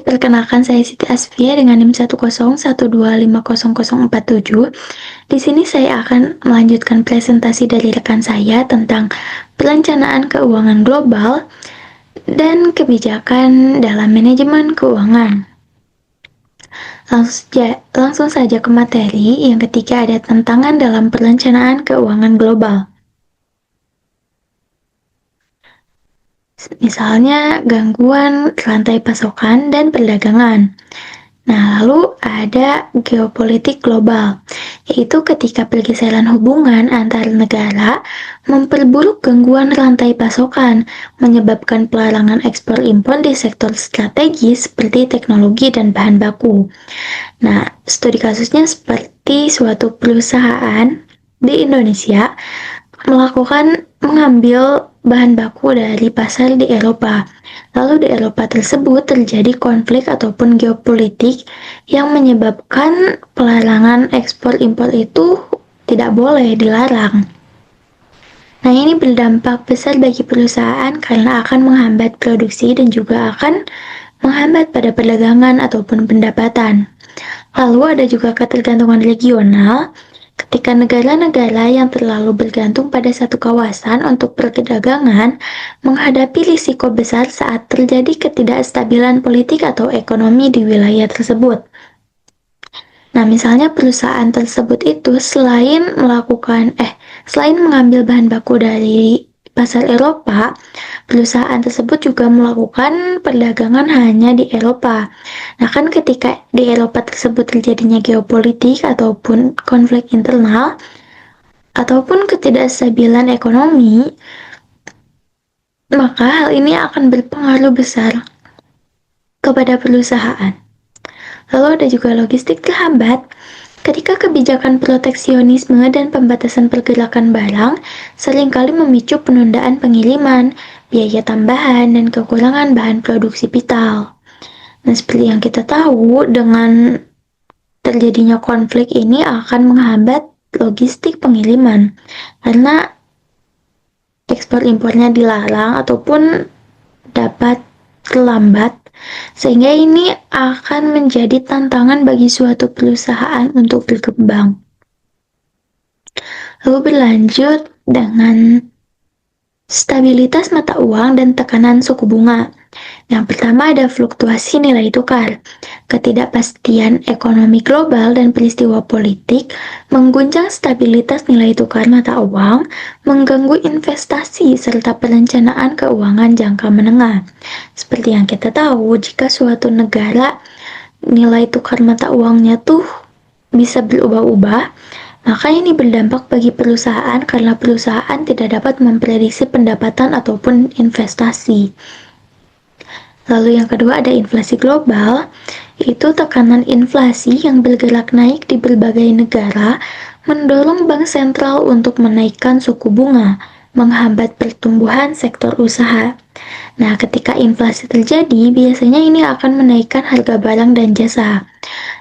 Perkenalkan saya Siti Asfia dengan NIM 101250047. Di sini saya akan melanjutkan presentasi dari rekan saya tentang perencanaan keuangan global dan kebijakan dalam manajemen keuangan. Langsung saja ke materi. Yang ketiga ada tantangan dalam perencanaan keuangan global. Misalnya gangguan rantai pasokan dan perdagangan. Nah, lalu ada geopolitik global, yaitu ketika pergeseran hubungan antar negara memperburuk gangguan rantai pasokan, menyebabkan pelarangan ekspor impor di sektor strategis seperti teknologi dan bahan baku. Nah, studi kasusnya seperti suatu perusahaan di Indonesia mengambil bahan baku dari pasar di Eropa. Lalu di Eropa tersebut terjadi konflik ataupun geopolitik yang menyebabkan pelarangan ekspor impor itu tidak boleh dilarang. Nah, ini berdampak besar bagi perusahaan karena akan menghambat produksi dan juga akan menghambat pada perdagangan ataupun pendapatan. Lalu ada juga ketergantungan regional. Ketika negara-negara yang terlalu bergantung pada satu kawasan untuk perdagangan menghadapi risiko besar saat terjadi ketidakstabilan politik atau ekonomi di wilayah tersebut. Nah, misalnya perusahaan tersebut itu selain mengambil bahan baku dari pasar Eropa, perusahaan tersebut juga melakukan perdagangan hanya di Eropa. Nah, kan ketika di Eropa tersebut terjadinya geopolitik ataupun konflik internal ataupun ketidakstabilan ekonomi, maka hal ini akan berpengaruh besar kepada perusahaan. Lalu ada juga logistik terhambat. Ketika kebijakan proteksionisme dan pembatasan pergerakan barang seringkali memicu penundaan pengiriman, biaya tambahan, dan kekurangan bahan produksi vital. Nah, seperti yang kita tahu, dengan terjadinya konflik ini akan menghambat logistik pengiriman karena ekspor impornya dilarang ataupun dapat terlambat, sehingga ini akan menjadi tantangan bagi suatu perusahaan untuk berkembang. Lalu berlanjut dengan stabilitas mata uang dan tekanan suku bunga. Yang pertama ada fluktuasi nilai tukar. Ketidakpastian ekonomi global dan peristiwa politik mengguncang stabilitas nilai tukar mata uang, mengganggu investasi serta perencanaan keuangan jangka menengah. Seperti yang kita tahu, jika suatu negara nilai tukar mata uangnya tuh bisa berubah-ubah, maka ini berdampak bagi perusahaan karena perusahaan tidak dapat memprediksi pendapatan ataupun investasi. Lalu yang kedua ada inflasi global, yaitu tekanan inflasi yang bergerak naik di berbagai negara mendorong bank sentral untuk menaikkan suku bunga, menghambat pertumbuhan sektor usaha. Nah, ketika inflasi terjadi, biasanya ini akan menaikkan harga barang dan jasa.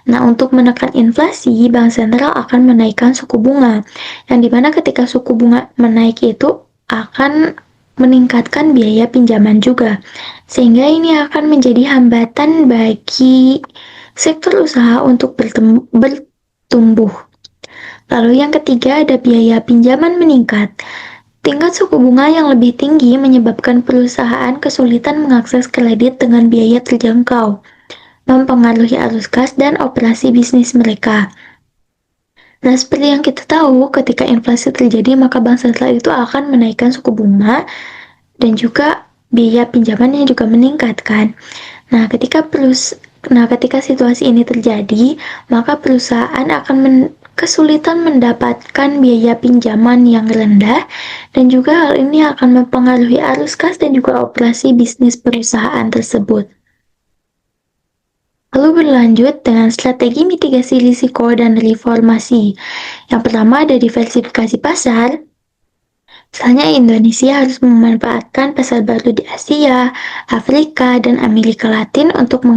Nah, untuk menekan inflasi, bank sentral akan menaikkan suku bunga, yang dimana ketika suku bunga menaik itu akan meningkatkan biaya pinjaman juga, sehingga ini akan menjadi hambatan bagi sektor usaha untuk bertumbuh. Lalu yang ketiga ada biaya pinjaman meningkat. Tingkat suku bunga yang lebih tinggi menyebabkan perusahaan kesulitan mengakses kredit dengan biaya terjangkau, mempengaruhi arus kas dan operasi bisnis mereka. Nah, seperti yang kita tahu, ketika inflasi terjadi, maka bank sentral itu akan menaikkan suku bunga dan juga biaya pinjamannya juga meningkat kan. Nah, ketika situasi ini terjadi, maka perusahaan akan kesulitan mendapatkan biaya pinjaman yang rendah dan juga hal ini akan mempengaruhi arus kas dan juga operasi bisnis perusahaan tersebut. Lalu berlanjut dengan strategi mitigasi risiko dan reformasi. Yang pertama ada diversifikasi pasar. Misalnya Indonesia harus memanfaatkan pasar baru di Asia, Afrika, dan Amerika Latin untuk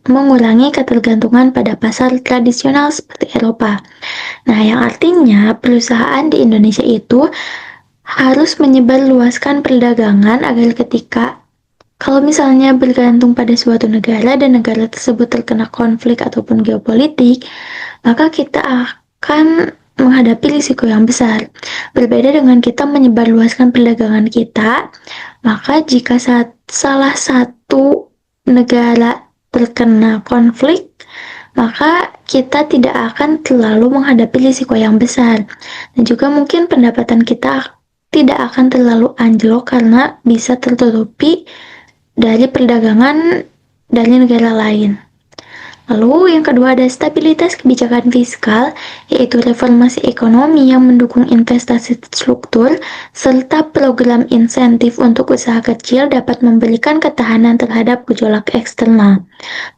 mengurangi ketergantungan pada pasar tradisional seperti Eropa. Nah, yang artinya perusahaan di Indonesia itu harus menyebarluaskan perdagangan agar ketika Kalau misalnya bergantung pada suatu negara dan negara tersebut terkena konflik ataupun geopolitik, maka kita akan menghadapi risiko yang besar. Berbeda dengan kita menyebarluaskan perdagangan kita, maka jika salah satu negara terkena konflik, maka kita tidak akan terlalu menghadapi risiko yang besar. Dan juga mungkin pendapatan kita tidak akan terlalu anjlok karena bisa tertutupi dari perdagangan dari negara lain. Lalu yang kedua ada stabilitas kebijakan fiskal, yaitu reformasi ekonomi yang mendukung investasi struktur, serta program insentif untuk usaha kecil dapat memberikan ketahanan terhadap gejolak eksternal.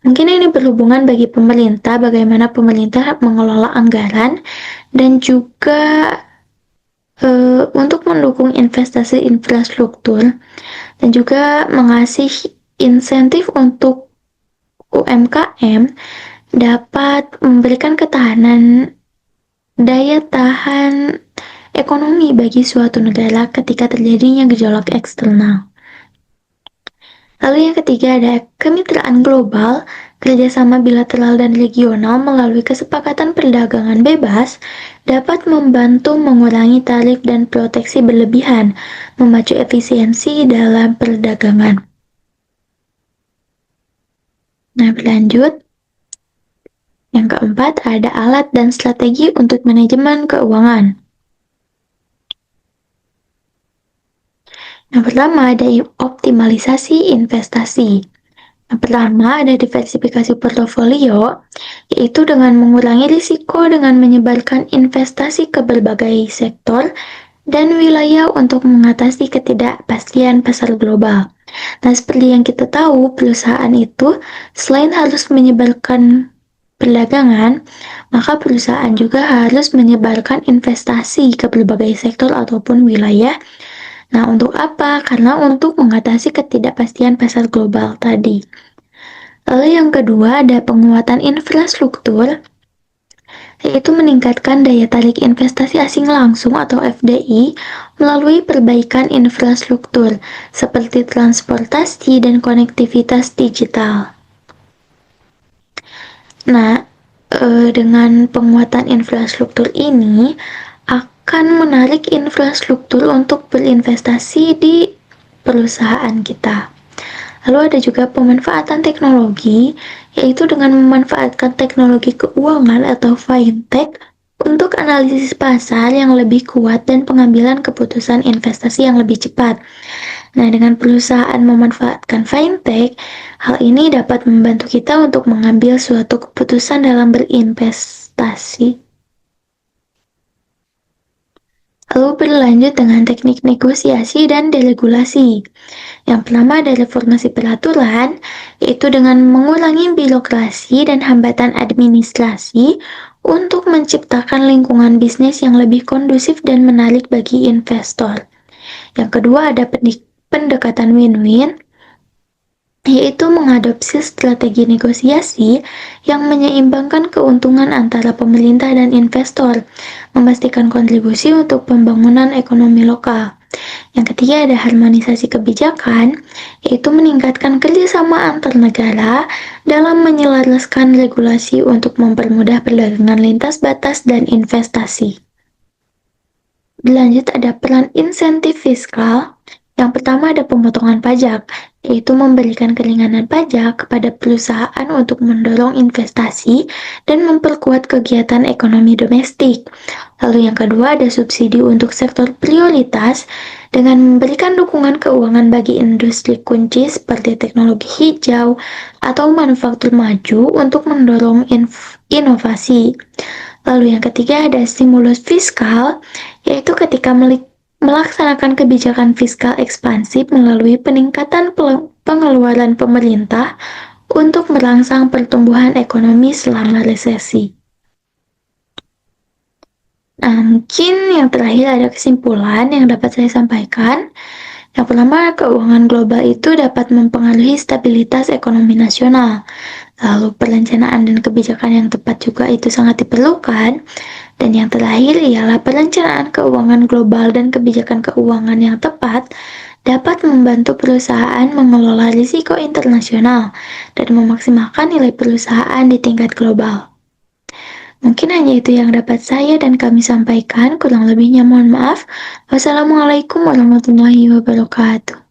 Mungkin ini berhubungan bagi pemerintah, bagaimana pemerintah mengelola anggaran, dan juga untuk mendukung investasi infrastruktur, dan juga mengasih insentif untuk UMKM dapat memberikan ketahanan daya tahan ekonomi bagi suatu negara ketika terjadinya gejolak eksternal. Lalu yang ketiga ada kemitraan global, kerjasama bilateral dan regional melalui kesepakatan perdagangan bebas dapat membantu mengurangi tarif dan proteksi berlebihan, memacu efisiensi dalam perdagangan. Nah, berlanjut. Yang keempat, ada alat dan strategi untuk manajemen keuangan. Yang pertama, ada optimalisasi investasi. Yang pertama, ada diversifikasi portofolio, yaitu dengan mengurangi risiko dengan menyebarkan investasi ke berbagai sektor dan wilayah untuk mengatasi ketidakpastian pasar global. Nah, seperti yang kita tahu, perusahaan itu selain harus menyebarkan perdagangan, maka perusahaan juga harus menyebarkan investasi ke berbagai sektor ataupun wilayah. Nah, untuk apa? Karena untuk mengatasi ketidakpastian pasar global tadi. Lalu yang kedua ada penguatan infrastruktur, yaitu meningkatkan daya tarik investasi asing langsung atau FDI melalui perbaikan infrastruktur seperti transportasi dan konektivitas digital. Nah, dengan penguatan infrastruktur ini akan menarik infrastruktur untuk berinvestasi di perusahaan kita. Lalu ada juga pemanfaatan teknologi, yaitu dengan memanfaatkan teknologi keuangan atau fintech untuk analisis pasar yang lebih kuat dan pengambilan keputusan investasi yang lebih cepat. Nah, dengan perusahaan memanfaatkan fintech, hal ini dapat membantu kita untuk mengambil suatu keputusan dalam berinvestasi. Lalu berlanjut dengan teknik negosiasi dan deregulasi. Yang pertama ada reformasi peraturan, yaitu dengan mengurangi birokrasi dan hambatan administrasi untuk menciptakan lingkungan bisnis yang lebih kondusif dan menarik bagi investor. Yang kedua ada pendekatan win-win, yaitu mengadopsi strategi negosiasi yang menyeimbangkan keuntungan antara pemerintah dan investor, memastikan kontribusi untuk pembangunan ekonomi lokal. Yang ketiga ada harmonisasi kebijakan, yaitu meningkatkan kerjasama antar negara dalam menyelaraskan regulasi untuk mempermudah perdagangan lintas batas dan investasi. Berlanjut ada peran insentif fiskal. Yang pertama ada pemotongan pajak, yaitu memberikan keringanan pajak kepada perusahaan untuk mendorong investasi dan memperkuat kegiatan ekonomi domestik. Lalu yang kedua ada subsidi untuk sektor prioritas dengan memberikan dukungan keuangan bagi industri kunci seperti teknologi hijau atau manufaktur maju untuk mendorong inovasi. Lalu yang ketiga ada stimulus fiskal, yaitu ketika melaksanakan kebijakan fiskal ekspansif melalui peningkatan pengeluaran pemerintah untuk merangsang pertumbuhan ekonomi selama resesi. Nah, mungkin yang terakhir ada kesimpulan yang dapat saya sampaikan. Yang pertama, keuangan global itu dapat mempengaruhi stabilitas ekonomi nasional. Lalu perencanaan dan kebijakan yang tepat juga itu sangat diperlukan. Dan yang terakhir ialah perencanaan keuangan global dan kebijakan keuangan yang tepat dapat membantu perusahaan mengelola risiko internasional dan memaksimalkan nilai perusahaan di tingkat global. Mungkin hanya itu yang dapat saya dan kami sampaikan, kurang lebihnya mohon maaf. Wassalamualaikum warahmatullahi wabarakatuh.